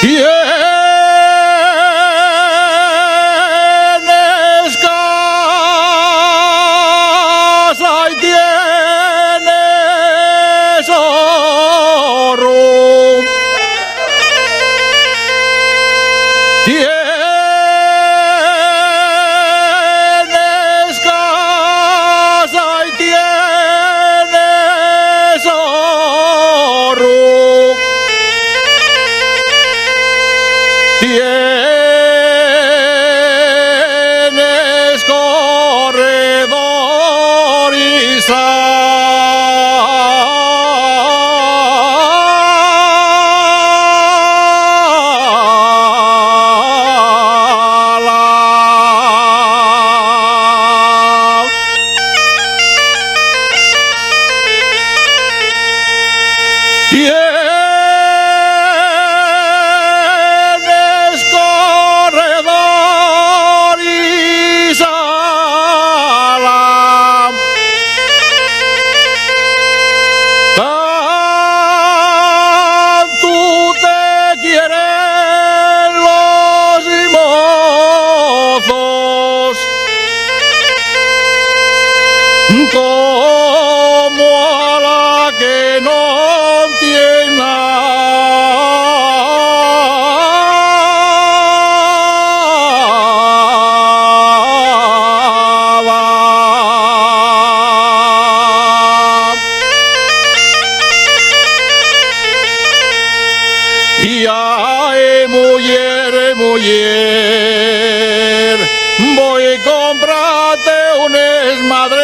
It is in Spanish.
Tienes casa y tienes oro. Tienes casa y tienes oro. Tienes corredor y sala. Tienes corredor y sala. Tanto te quieren los mozos como a la que no tiene nada. Y ay, mujer, mujer, voy a comprarte un esmadreñe.